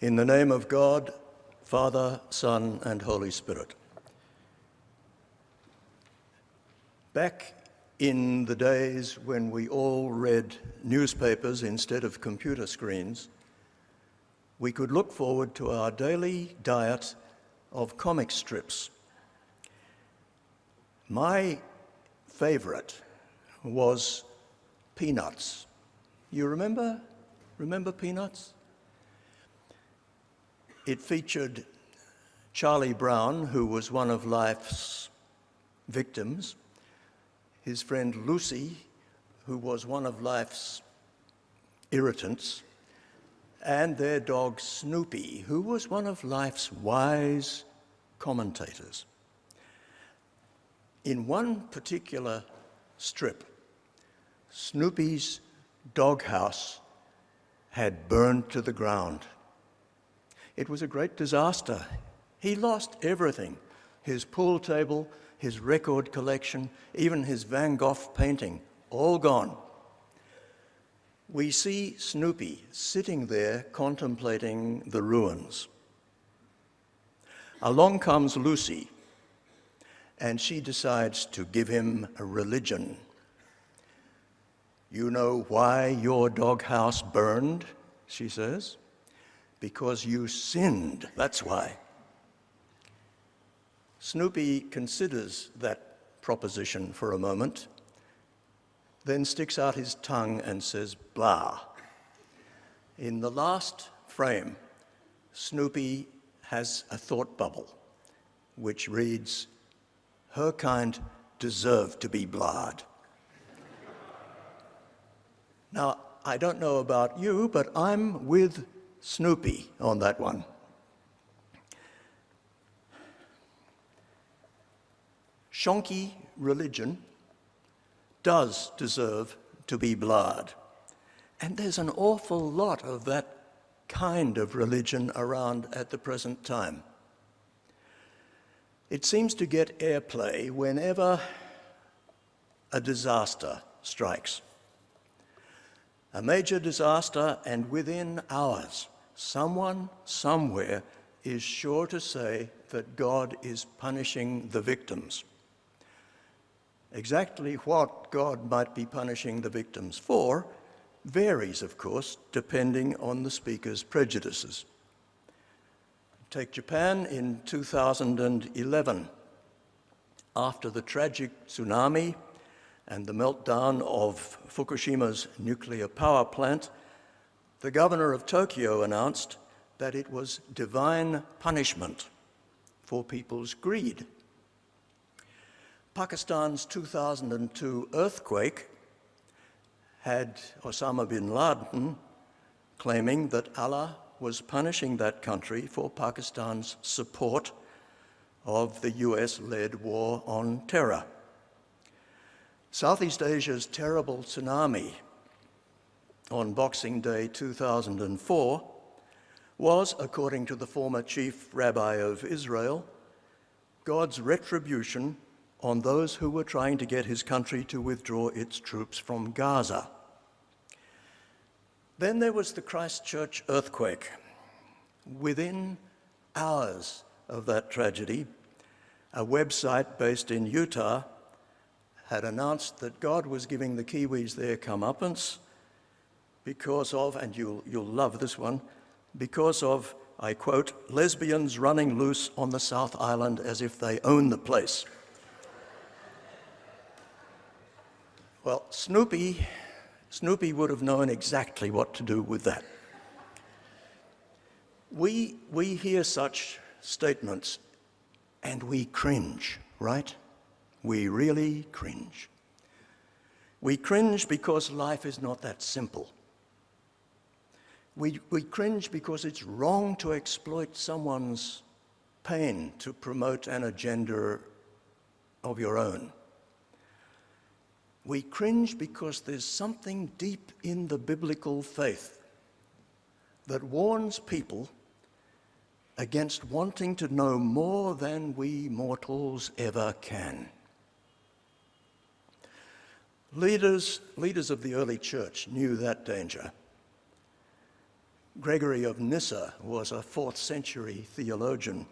In the name of God, Father, Son, and Holy Spirit. Back in the days when we all read newspapers instead of computer screens, we could look forward to our daily diet of comic strips. My favorite was Peanuts. You remember Peanuts? It featured Charlie Brown, who was one of life's victims, his friend Lucy, who was one of life's irritants, and their dog Snoopy, who was one of life's wise commentators. In one particular strip, Snoopy's doghouse had burned to the ground. It was a great disaster. He lost everything: his pool table, his record collection, even his Van Gogh painting, all gone. We see Snoopy sitting there contemplating the ruins. Along comes Lucy, and she decides to give him a religion. "You know why your doghouse burned?" she says. "Because you sinned, that's why." Snoopy considers that proposition for a moment, then sticks out his tongue and says, "Blah." In the last frame, Snoopy has a thought bubble, which reads, "Her kind deserve to be blahed." Now, I don't know about you, but I'm with Snoopy on that one. Shonky religion does deserve to be blahed. And there's an awful lot of that kind of religion around at the present time. It seems to get airplay whenever a disaster strikes. A major disaster, and within hours, someone, somewhere, is sure to say that God is punishing the victims. Exactly what God might be punishing the victims for varies, of course, depending on the speaker's prejudices. Take Japan in 2011. After the tragic tsunami and the meltdown of Fukushima's nuclear power plant, the governor of Tokyo announced that it was divine punishment for people's greed. Pakistan's 2002 earthquake had Osama bin Laden claiming that Allah was punishing that country for Pakistan's support of the US-led war on terror. Southeast Asia's terrible tsunami on Boxing Day 2004 was, according to the former chief rabbi of Israel, God's retribution on those who were trying to get his country to withdraw its troops from Gaza. Then there was the Christchurch earthquake. Within hours of that tragedy, a website based in Utah had announced that God was giving the Kiwis their comeuppance because of, and you'll love this one, because of, I quote, "lesbians running loose on the South Island as if they own the place." Well, Snoopy would have known exactly what to do with that. We hear such statements and we cringe, right? We really cringe. We cringe because life is not that simple. We cringe because it's wrong to exploit someone's pain to promote an agenda of your own. We cringe because there's something deep in the biblical faith that warns people against wanting to know more than we mortals ever can. Leaders of the early church knew that danger. Gregory of Nyssa was a 4th century theologian,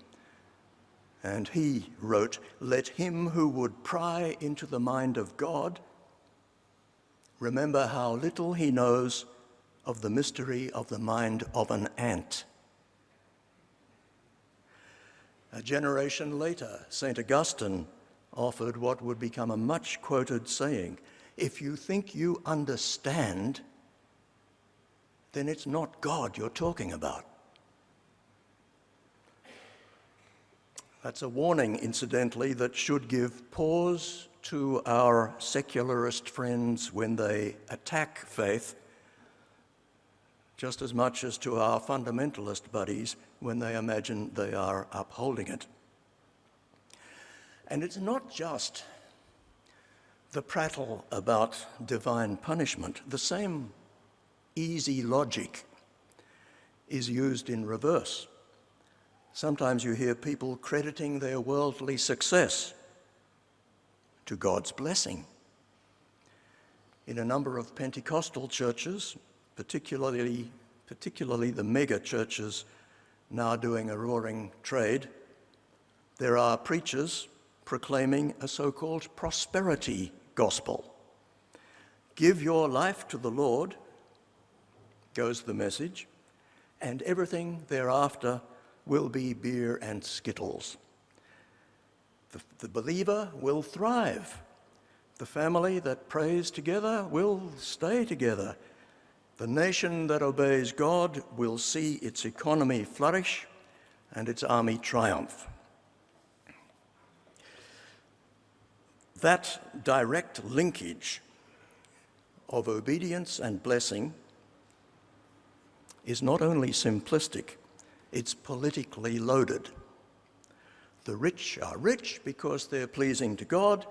and he wrote, "Let him who would pry into the mind of God remember how little he knows of the mystery of the mind of an ant." A generation later, St. Augustine offered what would become a much-quoted saying, "If you think you understand, then it's not God you're talking about." That's a warning, incidentally, that should give pause to our secularist friends when they attack faith, just as much as to our fundamentalist buddies when they imagine they are upholding it. And it's not just the prattle about divine punishment. The same easy logic is used in reverse. Sometimes you hear people crediting their worldly success to God's blessing. In a number of Pentecostal churches, particularly the mega churches now doing a roaring trade, there are preachers proclaiming a so-called prosperity gospel. Give your life to the Lord, goes the message, and everything thereafter will be beer and skittles. The believer will thrive. The family that prays together will stay together. The nation that obeys God will see its economy flourish and its army triumph. That direct linkage of obedience and blessing is not only simplistic, it's politically loaded. The rich are rich because they're pleasing to God.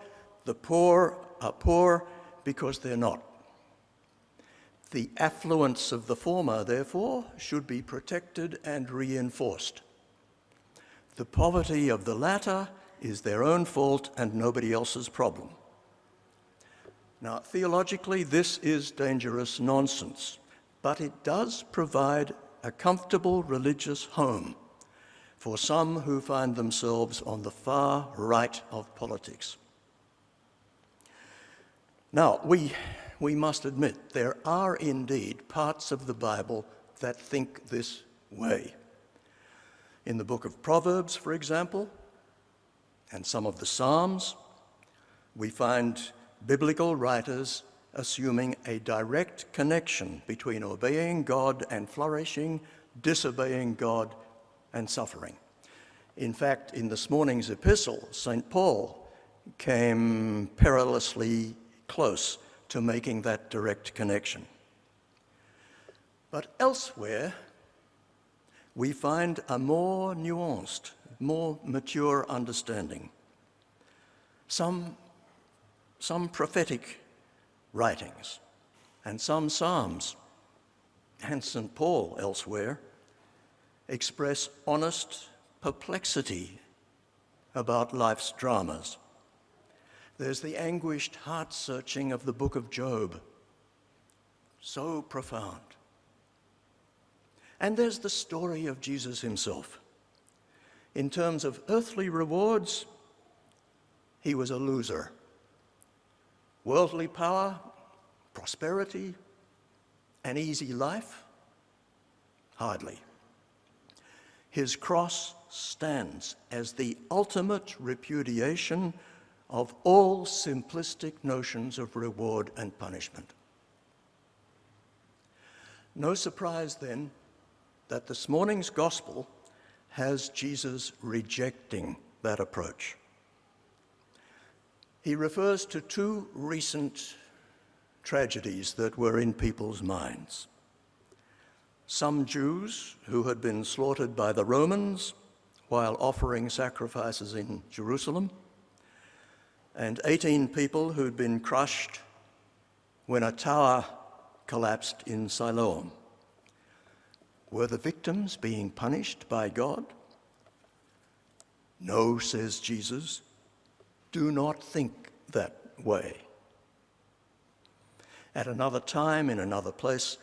The poor are poor because they're not. The affluence of the former, therefore, should be protected and reinforced. The poverty of the latter is their own fault and nobody else's problem. Now, theologically, this is dangerous nonsense, but it does provide a comfortable religious home for some who find themselves on the far right of politics. Now, we must admit there are indeed parts of the Bible that think this way. In the book of Proverbs, for example, and some of the Psalms, we find biblical writers assuming a direct connection between obeying God and flourishing, disobeying God and suffering. In fact, in this morning's epistle, St. Paul came perilously close to making that direct connection. But elsewhere, we find a more nuanced, more mature understanding. Some prophetic writings and some Psalms and St. Paul elsewhere express honest perplexity about life's dramas. There's the anguished heart-searching of the book of Job, so profound. And there's the story of Jesus himself. In terms of earthly rewards, he was a loser. Worldly power, prosperity, an easy life? Hardly. His cross stands as the ultimate repudiation of all simplistic notions of reward and punishment. No surprise then that this morning's gospel has Jesus rejecting that approach. He refers to two recent tragedies that were in people's minds. Some Jews who had been slaughtered by the Romans while offering sacrifices in Jerusalem, and 18 people who'd been crushed when a tower collapsed in Siloam. Were the victims being punished by God? No, says Jesus. Do not think that way. At another time, in another place,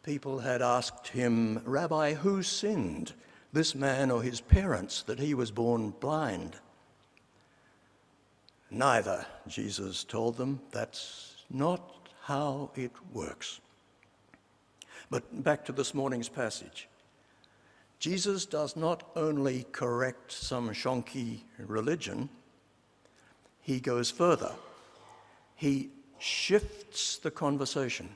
People had asked him, "Rabbi, who sinned, this man or his parents, that he was born blind?" Neither, Jesus told them. That's not how it works. But back to this morning's passage. Jesus does not only correct some shonky religion, he goes further. He shifts the conversation.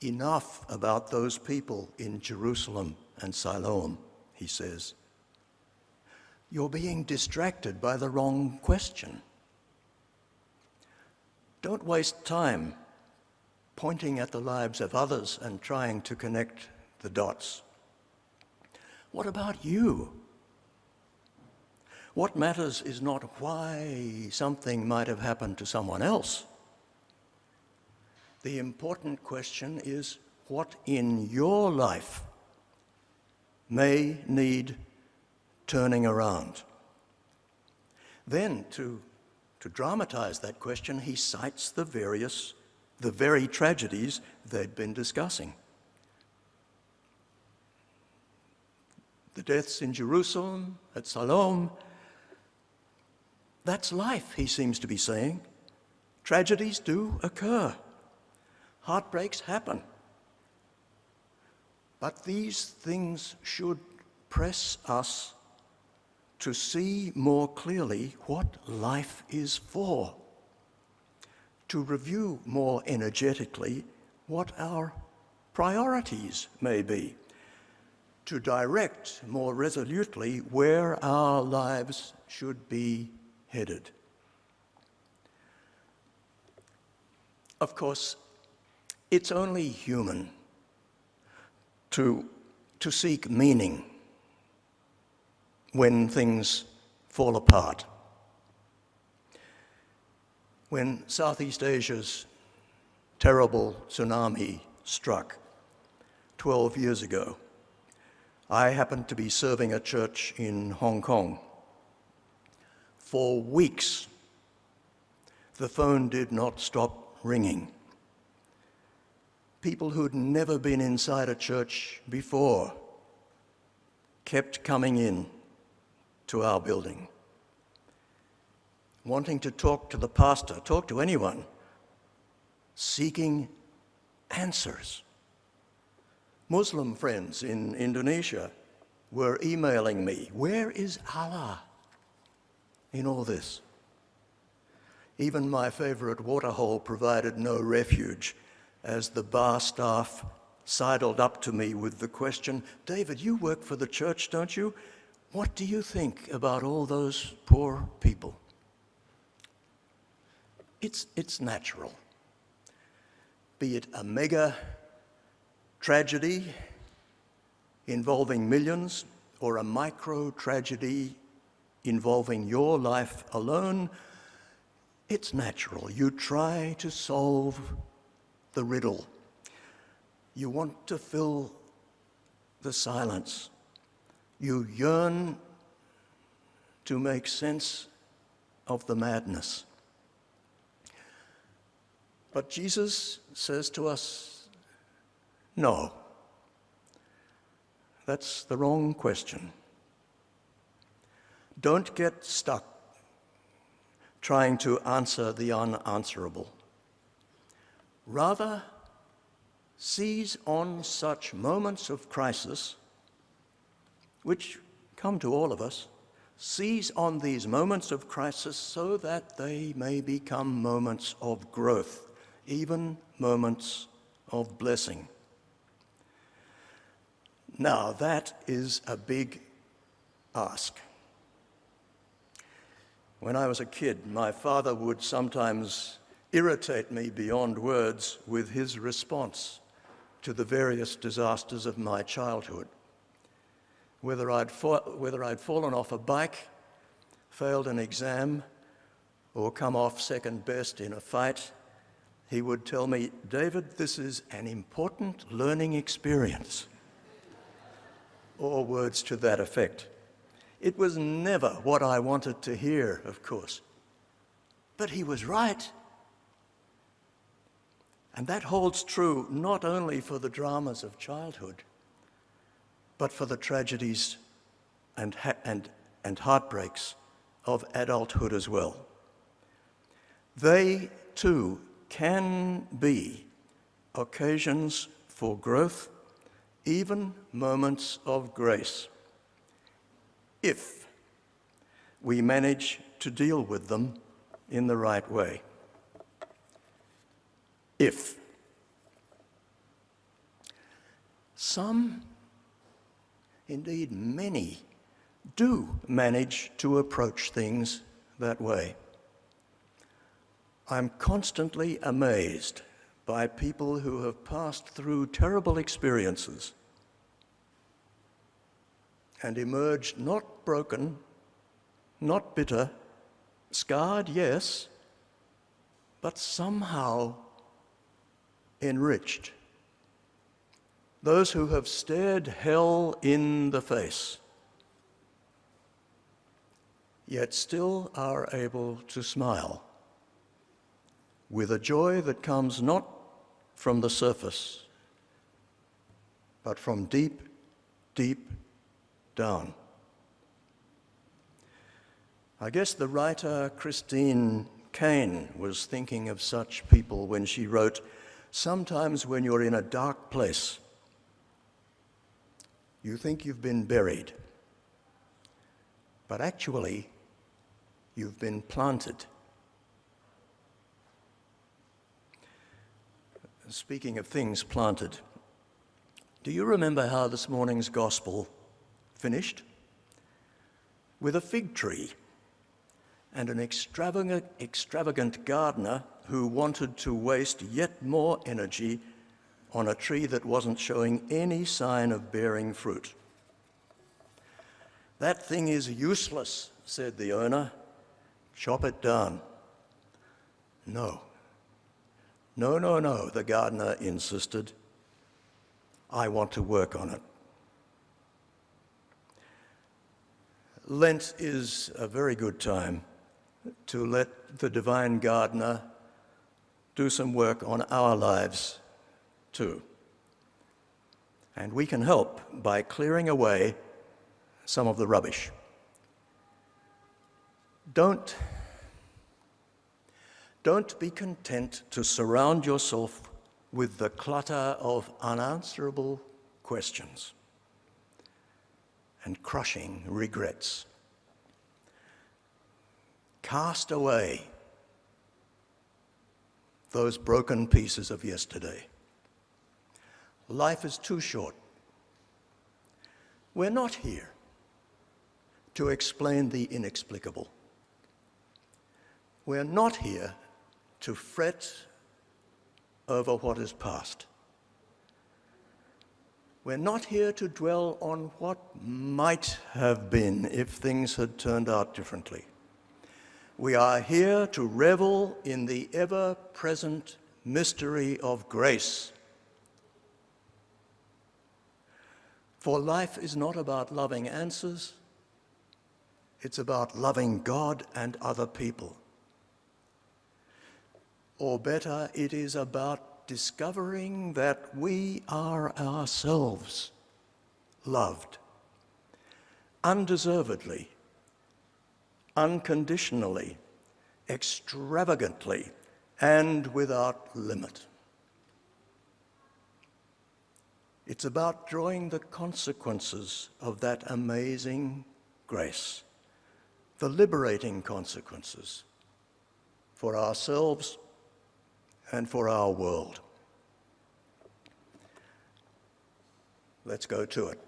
Enough about those people in Jerusalem and Siloam, he says. You're being distracted by the wrong question. Don't waste time pointing at the lives of others and trying to connect the dots. What about you? What matters is not why something might have happened to someone else. The important question is what in your life may need turning around. Then, to dramatize that question, he cites the very tragedies they'd been discussing. The deaths in Jerusalem, at Siloam, that's life, he seems to be saying. Tragedies do occur. Heartbreaks happen. But these things should press us to see more clearly what life is for, to review more energetically what our priorities may be, to direct more resolutely where our lives should be headed. Of course, it's only human to seek meaning when things fall apart. When Southeast Asia's terrible tsunami struck 12 years ago, I happened to be serving a church in Hong Kong. For weeks, the phone did not stop ringing. People who'd never been inside a church before kept coming in to our building, wanting to talk to the pastor, talk to anyone, seeking answers. Muslim friends in Indonesia were emailing me, "Where is Allah in all this?" Even my favorite waterhole provided no refuge as the bar staff sidled up to me with the question, "David, you work for the church, don't you? What do you think about all those poor people?" It's natural. Be it a mega tragedy involving millions or a micro tragedy involving your life alone, it's natural. You try to solve the riddle. You want to fill the silence. You yearn to make sense of the madness. But Jesus says to us, no, that's the wrong question. Don't get stuck trying to answer the unanswerable. Rather, seize on such moments of crisis, which come to all of us, seize on these moments of crisis so that they may become moments of growth, even moments of blessing. Now, that is a big ask. When I was a kid, my father would sometimes irritate me beyond words with his response to the various disasters of my childhood. Whether I'd fallen off a bike, failed an exam, or come off second best in a fight, he would tell me, "David, this is an important learning experience," or words to that effect. It was never what I wanted to hear, of course, but he was right. And that holds true not only for the dramas of childhood, but for the tragedies and heartbreaks of adulthood as well. They too can be occasions for growth, even moments of grace, if we manage to deal with them in the right way. If. Some, indeed many, do manage to approach things that way. I'm constantly amazed by people who have passed through terrible experiences and emerged not broken, not bitter, scarred, yes, but somehow enriched. Those who have stared hell in the face, yet still are able to smile with a joy that comes not from the surface, but from deep, deep down. I guess the writer Christine Kane was thinking of such people when she wrote, "Sometimes when you're in a dark place, you think you've been buried, but actually you've been planted." Speaking of things planted, do you remember how this morning's gospel finished? With a fig tree and an extravagant gardener who wanted to waste yet more energy on a tree that wasn't showing any sign of bearing fruit. "That thing is useless," said the owner. "Chop it down." No, the gardener insisted. "I want to work on it." Lent is a very good time to let the divine gardener do some work on our lives too. And we can help by clearing away some of the rubbish. Don't be content to surround yourself with the clutter of unanswerable questions and crushing regrets. Cast away those broken pieces of yesterday. Life is too short. We're not here to explain the inexplicable. We're not here to fret over what is past. We're not here to dwell on what might have been if things had turned out differently. We are here to revel in the ever-present mystery of grace. For life is not about loving answers, it's about loving God and other people. Or better, it is about discovering that we are ourselves loved, undeservedly, unconditionally, extravagantly, and without limit. It's about drawing the consequences of that amazing grace, the liberating consequences for ourselves and for our world. Let's go to it.